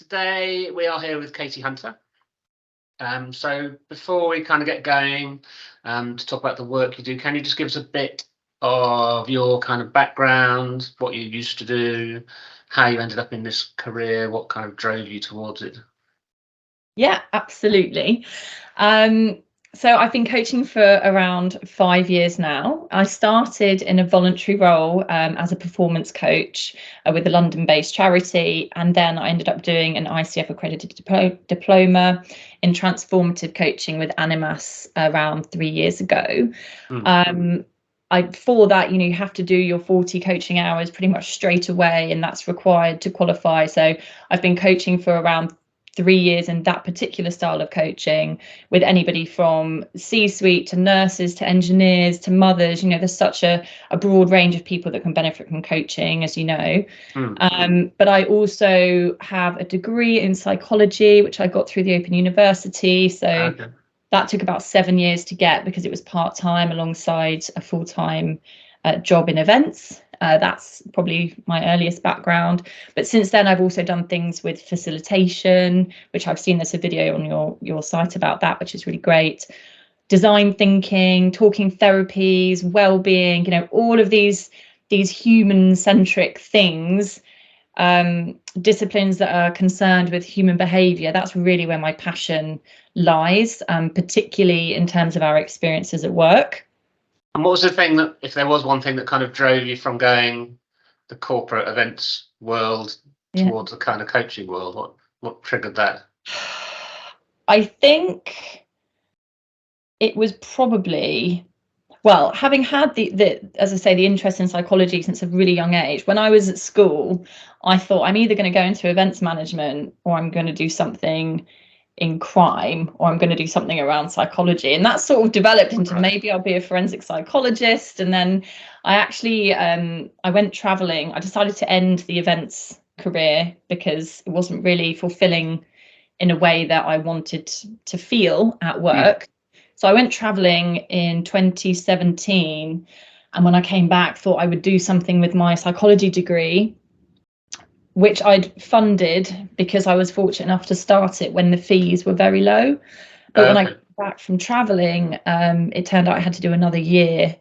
today we are here with Katie Hunter. So before we kind of get going to talk about the work you do, can you just give us a bit of your kind of background, what you used to do, how you ended up in this career, what kind of drove you towards it? Yeah, absolutely. So I've been coaching for around 5 years now. I started in a voluntary role as a performance coach with a London-based charity, and then I ended up doing an ICF accredited diploma in transformative coaching with Animas around 3 years ago. For that, you have to do your 40 coaching hours pretty much straight away, and that's required to qualify. So I've been coaching for around 3 years in that particular style of coaching with anybody from C-suite to nurses to engineers to mothers. There's such a broad range of people that can benefit from coaching, as you know. But I also have a degree in psychology, which I got through the Open University. So that took about 7 years to get because it was part-time alongside a full-time job in events. That's probably my earliest background. But since then, I've also done things with facilitation, which I've seen there's a video on your site about that, which is really great. Design thinking, talking therapies, well-being, all of these human-centric things, disciplines that are concerned with human behavior. That's really where my passion lies, particularly in terms of our experiences at work. And what was the thing that, if there was one thing that kind of drove you from going the corporate events world towards the kind of coaching world? What triggered that? I think it was probably, well, having had the as I say, the interest in psychology since a really young age. When I was at school, I thought I'm either going to go into events management or I'm going to do something in crime, or I'm going to do something around psychology. And that sort of developed into maybe I'll be a forensic psychologist. And then I actually I went traveling. I decided to end the events career because it wasn't really fulfilling in a way that I wanted to feel at work. So I went traveling in 2017, and when I came back, thought I would do something with my psychology degree, which I'd funded because I was fortunate enough to start it when the fees were very low. But when I came back from traveling, it turned out I had to do another year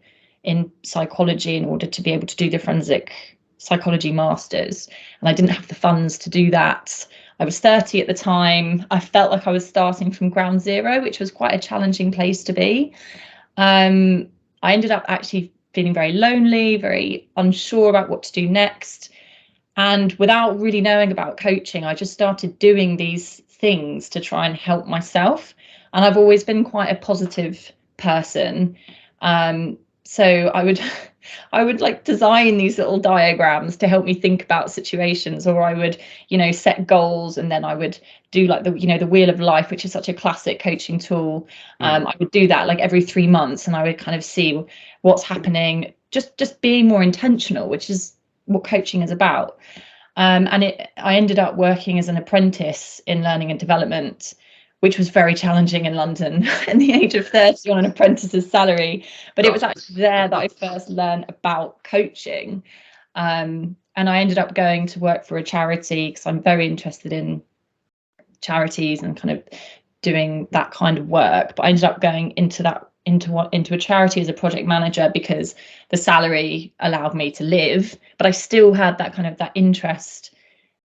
in psychology in order to be able to do the forensic psychology masters. And I didn't have the funds to do that. I was 30 at the time. I felt like I was starting from ground zero, which was quite a challenging place to be. I ended up actually feeling very lonely, very unsure about what to do next. And without really knowing about coaching, I just started doing these things to try and help myself. And I've always been quite a positive person. So I would like design these little diagrams to help me think about situations, or I would, set goals, and then I would do like the wheel of life, which is such a classic coaching tool. I would do that like every 3 months, and I would kind of see what's happening, just being more intentional, which is what coaching is about. I ended up working as an apprentice in learning and development, which was very challenging in London at the age of 30 on an apprentice's salary. But it was actually there that I first learned about coaching. And I ended up going to work for a charity because I'm very interested in charities and kind of doing that kind of work. But I ended up going into a charity as a project manager because the salary allowed me to live, but I still had that interest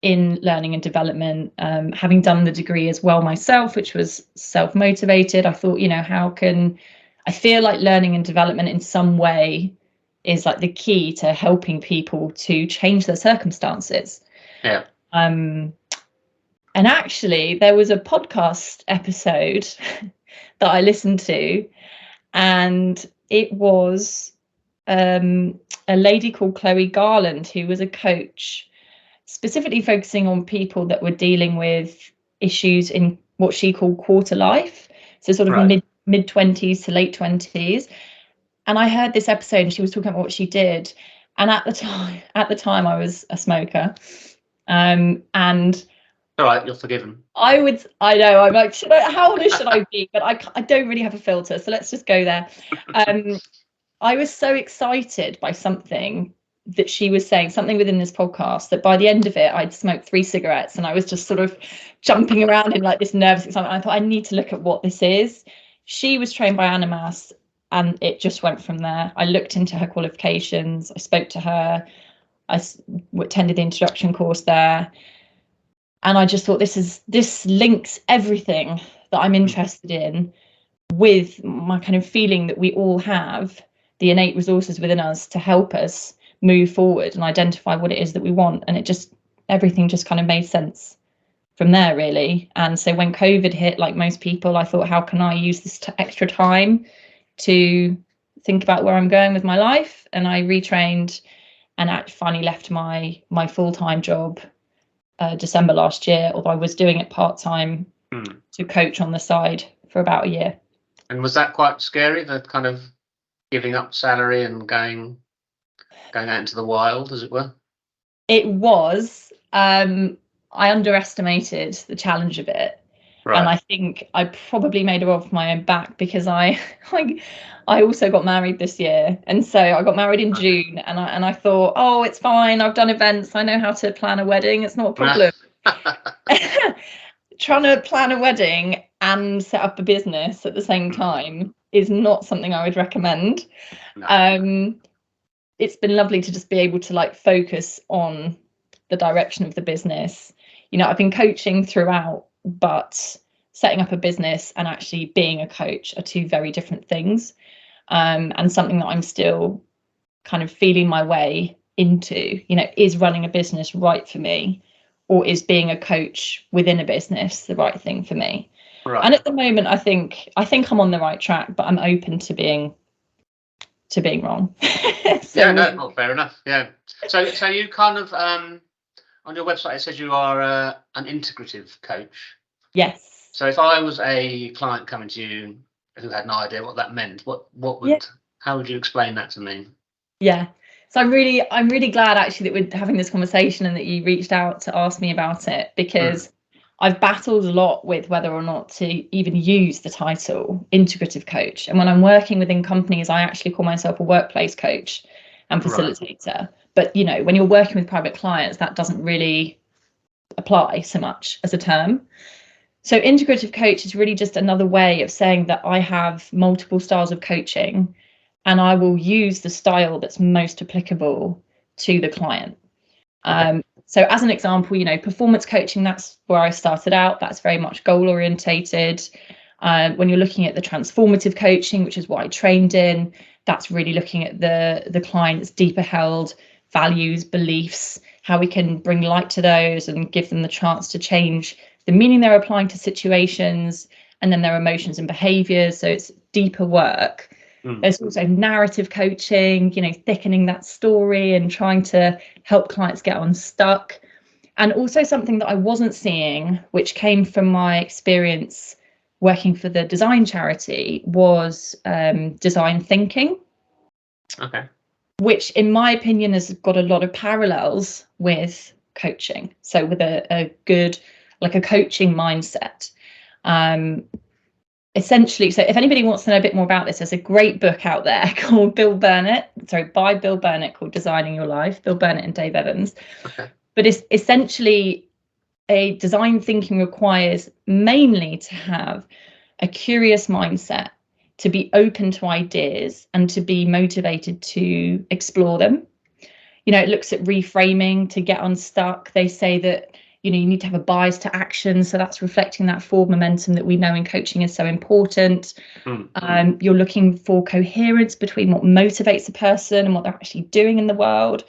in learning and development. Having done the degree as well myself, which was self-motivated, I thought, I feel like learning and development in some way is like the key to helping people to change their circumstances. And actually there was a podcast episode that I listened to, and it was a lady called Chloe Garland, who was a coach specifically focusing on people that were dealing with issues in what she called quarter life, so sort of mid 20s to late 20s. And I heard this episode and she was talking about what she did, and at the time I was a smoker, and all right, you're forgiven. I know, I'm like, how honest should I be? But I don't really have a filter, so let's just go there. I was so excited by something that she was saying something within this podcast that by the end of it, I'd smoked 3 cigarettes and I was just sort of jumping around in like this nervous excitement. I thought, I need to look at what this is. She was trained by Animas, and it just went from there. I looked into her qualifications. I spoke to her. I attended the introduction course there. And I just thought, this links everything that I'm interested in with my kind of feeling that we all have the innate resources within us to help us move forward and identify what it is that we want. And everything just kind of made sense from there, really. And so when COVID hit, like most people, I thought, how can I use this extra time to think about where I'm going with my life? And I retrained and finally left my full-time job December last year, although I was doing it part-time to coach on the side for about a year. And was that quite scary, the kind of giving up salary and going out into the wild, as it were? It was. I underestimated the challenge of it. Right. And I think I probably made it off my own back, because I also got married this year. And so I got married in June, and I thought, oh, it's fine. I've done events. I know how to plan a wedding. It's not a problem. Trying to plan a wedding and set up a business at the same time is not something I would recommend. No. It's been lovely to just be able to like focus on the direction of the business. You know, I've been coaching throughout, but setting up a business and actually being a coach are two very different things, and something that I'm still kind of feeling my way into. You know, is running a business right for me, or is being a coach within a business the right thing for me? Right. And at the moment, I think I'm on the right track, but I'm open to being wrong. So, yeah, no, well, fair enough. Yeah. So you kind of on your website it says you are an integrative coach. Yes. So if I was a client coming to you who had no idea what that meant, how would you explain that to me? Yeah. So I'm really glad actually that we're having this conversation and that you reached out to ask me about it, because I've battled a lot with whether or not to even use the title integrative coach. And when I'm working within companies, I actually call myself a workplace coach and facilitator. Right. But, you know, when you're working with private clients, that doesn't really apply so much as a term. So integrative coach is really just another way of saying that I have multiple styles of coaching, and I will use the style that's most applicable to the client. Okay. So as an example, you know, performance coaching, that's where I started out. That's very much goal orientated. When you're looking at the transformative coaching, which is what I trained in, that's really looking at the client's deeper held values, beliefs, how we can bring light to those and give them the chance to change the meaning they're applying to situations, and then their emotions and behaviors. So it's deeper work. There's also narrative coaching, you know, thickening that story and trying to help clients get unstuck. And also something that I wasn't seeing, which came from my experience working for the design charity, was design thinking. Okay. Which, in my opinion, has got a lot of parallels with coaching. So with a good, like a coaching mindset. Essentially, so if anybody wants to know a bit more about this, there's a great book out there called by Bill Burnett, called Designing Your Life, Bill Burnett and Dave Evans. Okay. But it's essentially, a design thinking requires mainly to have a curious mindset, to be open to ideas, and to be motivated to explore them. You know, it looks at reframing to get unstuck. They say that, you know, you need to have a bias to action. So that's reflecting that forward momentum that we know in coaching is so important. You're looking for coherence between what motivates a person and what they're actually doing in the world.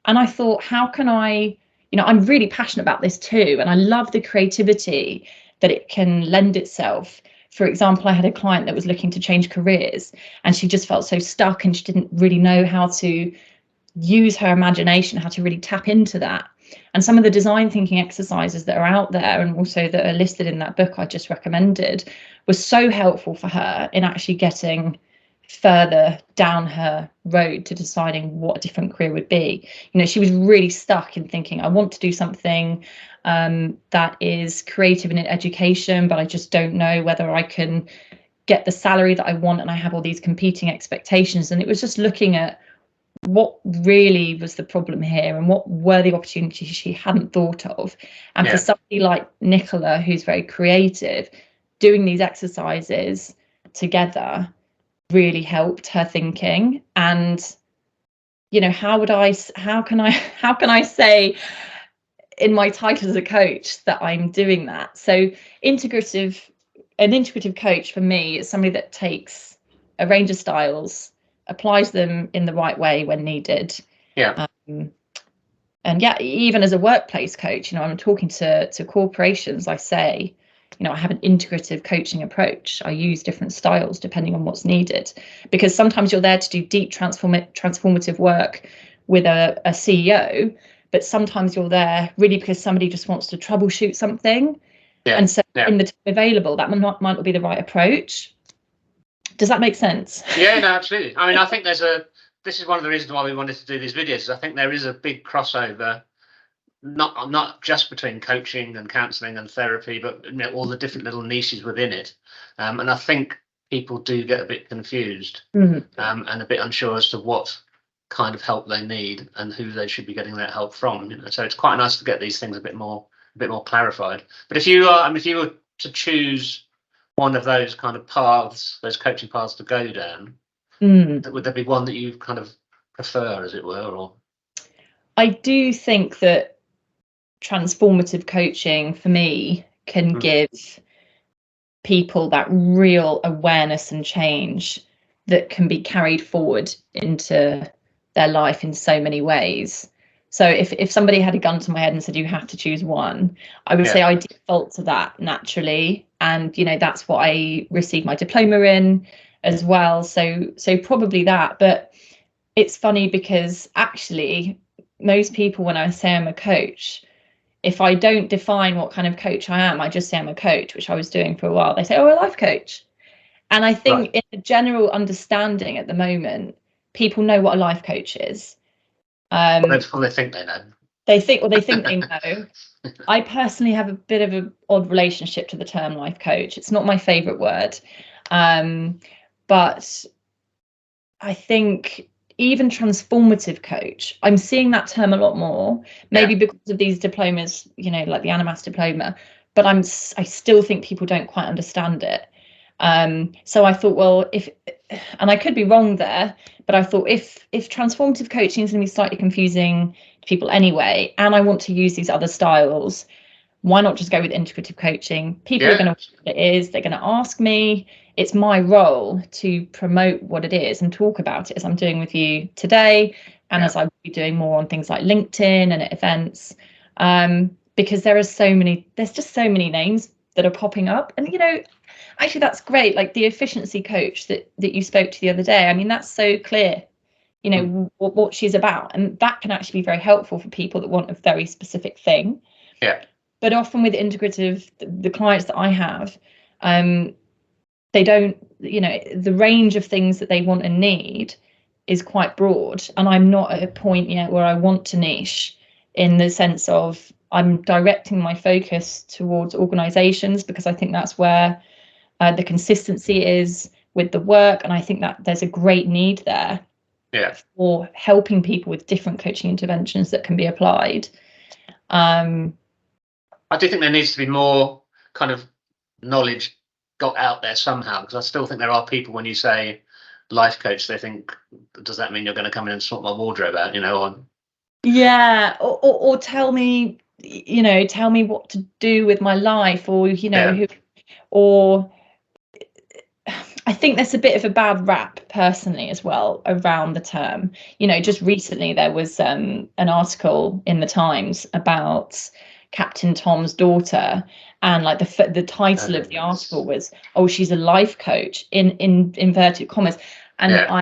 And I thought, how can I, you know, I'm really passionate about this too. And I love the creativity that it can lend itself. For example, I had a client that was looking to change careers, and she just felt so stuck, and she didn't really know how to use her imagination, how to really tap into that. And some of the design thinking exercises that are out there, and also that are listed in that book I just recommended, was so helpful for her in actually getting further down her road to deciding what a different career would be. You know, she was really stuck in thinking, I want to do something that is creative in education, but I just don't know whether I can get the salary that I want, and I have all these competing expectations. And it was just looking at what really was the problem here and what were the opportunities she hadn't thought of. And for somebody like Nicola, who's very creative, doing these exercises together really helped her thinking. And how can I say in my title as a coach that I'm doing that? So an integrative coach for me is somebody that takes a range of styles, applies them in the right way when needed. And even as a workplace coach, I'm talking to corporations. I say, I have an integrative coaching approach. I use different styles depending on what's needed, because sometimes you're there to do deep transformative work with a CEO, but sometimes you're there really because somebody just wants to troubleshoot something. And so in the time available, that might not be the right approach. Does that make sense? Yeah, no, absolutely. I mean, I think this is one of the reasons why we wanted to do these videos, is I think there is a big crossover, not just between coaching and counselling and therapy, but all the different little niches within it. And I think people do get a bit confused and a bit unsure as to what kind of help they need and who they should be getting that help from. So it's quite nice to get these things a bit more clarified. But if you were to choose one of those kind of paths, those coaching paths to go down, would there be one that you kind of prefer, as it were? Or I do think that transformative coaching for me can give people that real awareness and change that can be carried forward into their life in so many ways. So if somebody had a gun to my head and said you have to choose one, I would say I default to that naturally. And that's what I received my diploma in as well. So probably that. But it's funny because actually most people, when I say I'm a coach, if I don't define what kind of coach I am, I just say I'm a coach, which I was doing for a while. They say, oh, a life coach. And I think in the general understanding at the moment, people know what a life coach is. They think they know. They think they know. I personally have a bit of an odd relationship to the term life coach. It's not my favorite word. But I think even transformative coach, I'm seeing that term a lot more, maybe because of these diplomas, like the Animas diploma, but I still think people don't quite understand it. So I thought, well, and I could be wrong there, but I thought if transformative coaching is going to be slightly confusing to people anyway, and I want to use these other styles, why not just go with integrative coaching? People are going to know what it is. They're going to ask me. It's my role to promote what it is and talk about it, as I'm doing with you today, and as I'll be doing more on things like LinkedIn and at events, because there's just so many names that are popping up. And actually that's great, like the efficiency coach that you spoke to the other day. I mean, that's so clear, what she's about, and that can actually be very helpful for people that want a very specific thing. But often with integrative, the clients that I have, they don't, the range of things that they want and need is quite broad. And I'm not at a point yet where I want to niche, in the sense of I'm directing my focus towards organizations, because I think that's where the consistency is with the work. And I think that there's a great need there for helping people with different coaching interventions that can be applied. I do think there needs to be more kind of knowledge got out there somehow, because I still think there are people, when you say life coach, they think, does that mean you're going to come in and sort my wardrobe out, or tell me what to do with my life, or or I think there's a bit of a bad rap personally as well around the term. Just recently there was an article in the Times about Captain Tom's daughter, and like the title of the article was, oh, she's a life coach, in inverted commas. And I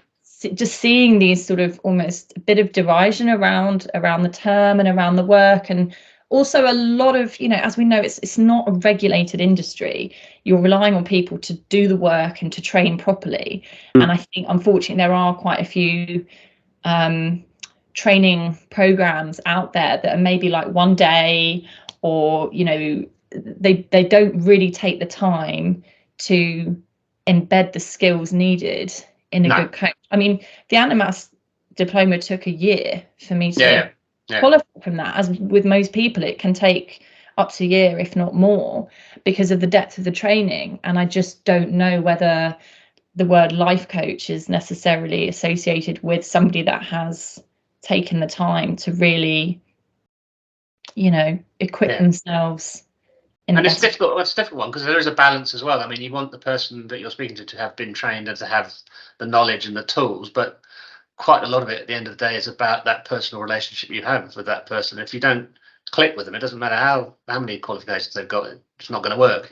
just seeing these sort of almost a bit of derision around the term and around the work. And also a lot of, as we know, it's not a regulated industry. You're relying on people to do the work and to train properly. And I think, unfortunately, there are quite a few training programs out there that are maybe like one day, or they don't really take the time to embed the skills needed in a good coach. I mean, the Animas diploma took a year for me to Yeah. qualify from that. As with most people, it can take up to a year, if not more, because of the depth of the training. And I just don't know whether the word life coach is necessarily associated with somebody that has taken the time to really, equip themselves in And the it's best. difficult. It's a difficult one because there is a balance as well. I mean, you want the person that you're speaking to have been trained and to have the knowledge and the tools, but quite a lot of it at the end of the day is about that personal relationship you have with that person. If you don't click with them, it doesn't matter how many qualifications they've got, it's not going to work,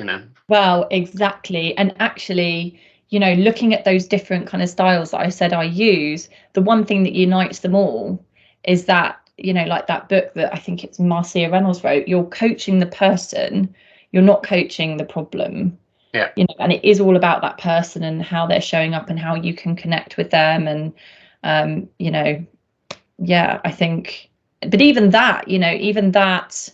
Well, exactly. And actually, looking at those different kind of styles that I said I use, the one thing that unites them all is that, like that book that I think it's Marcia Reynolds wrote, you're coaching the person, you're not coaching the problem. Yeah. And it is all about that person and how they're showing up and how you can connect with them. And, I think, but even that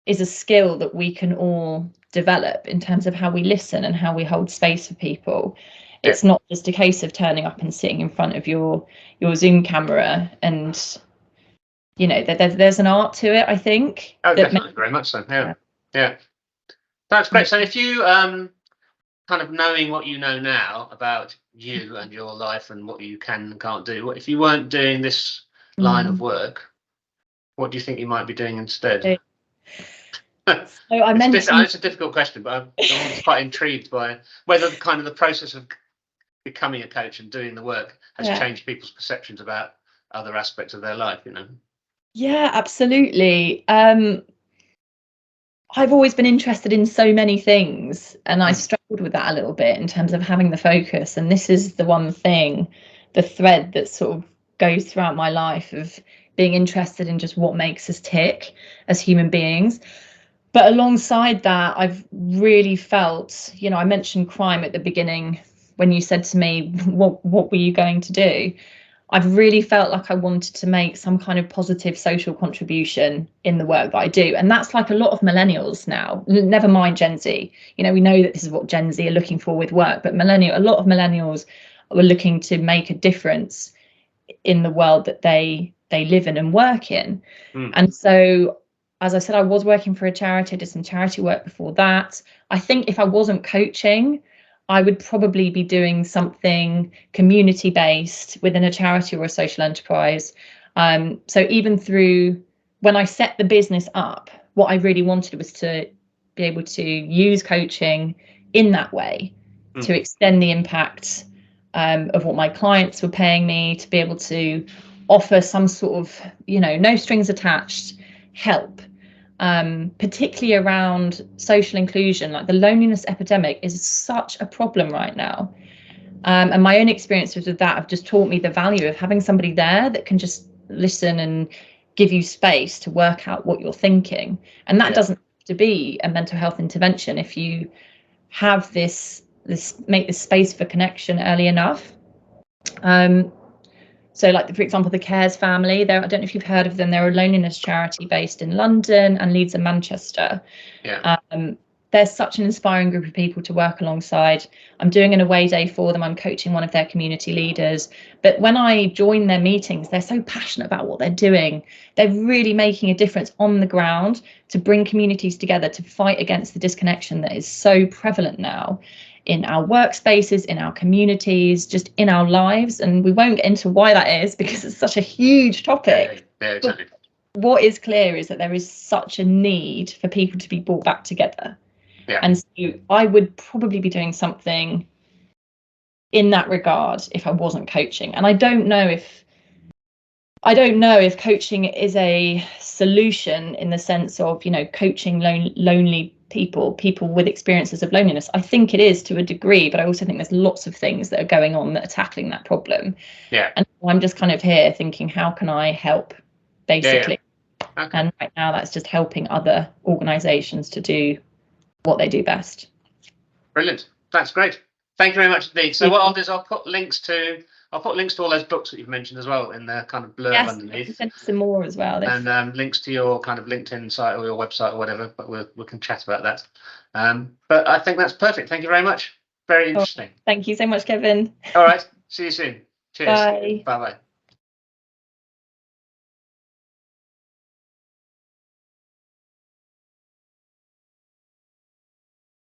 is a skill that we can all develop in terms of how we listen and how we hold space for people. It's not just a case of turning up and sitting in front of your Zoom camera, and there's an art to it, I think. Oh, definitely, very much so. Yeah. That's great. So if you kind of knowing what you know now about you and your life and what you can and can't do, if you weren't doing this line of work, what do you think you might be doing instead? So I mentioned it's a difficult question, but I'm quite intrigued by whether the process of becoming a coach and doing the work has changed people's perceptions about other aspects of their life. Yeah, absolutely. I've always been interested in so many things, and I struggled with that a little bit in terms of having the focus. And this is the one thing, the thread that sort of goes throughout my life, of being interested in just what makes us tick as human beings. But alongside that, I've really felt, I mentioned crime at the beginning when you said to me, what were you going to do? I've really felt like I wanted to make some kind of positive social contribution in the work that I do. And that's like a lot of millennials now, never mind Gen Z. We know that this is what Gen Z are looking for with work, but a lot of millennials were looking to make a difference in the world that they live in and work in. And so, as I said, I was working for a charity, I did some charity work before that. I think if I wasn't coaching, I would probably be doing something community-based within a charity or a social enterprise. So even through when I set the business up, what I really wanted was to be able to use coaching in that way to extend the impact of what my clients were paying me, to be able to offer some sort of, no strings attached help. Particularly around social inclusion. Like the loneliness epidemic is such a problem right now. And my own experiences with that have just taught me the value of having somebody there that can just listen and give you space to work out what you're thinking. And that doesn't have to be a mental health intervention if you have make this space for connection early enough. So like, for example, the Cares family, I don't know if you've heard of them. They're a loneliness charity based in London and Leeds and Manchester. They're such an inspiring group of people to work alongside. I'm doing an away day for them. I'm coaching one of their community leaders. But when I join their meetings, they're so passionate about what they're doing. They're really making a difference on the ground to bring communities together to fight against the disconnection that is so prevalent now in our workspaces, in our communities, just in our lives. And we won't get into why that is because it's such a huge topic. Yeah, exactly. What is clear is that there is such a need for people to be brought back together. And so I would probably be doing something in that regard if I wasn't coaching. And I don't know if coaching is a solution in the sense of, coaching lonely people with experiences of loneliness. I think it is to a degree, but I also think there's lots of things that are going on that are tackling that problem. And I'm just kind of here thinking, how can I help, basically? Okay. And right now that's just helping other organisations to do what they do best. Brilliant. That's great. Thank you very much indeed. So what I'll do is I'll put links to all those books that you've mentioned as well in the kind of blurb underneath. Yes, send some more as well. And links to your kind of LinkedIn site or your website or whatever, but we can chat about that. But I think that's perfect. Thank you very much. Very interesting. Thank you so much, Kevin. All right. See you soon. Cheers. Bye. Bye-bye.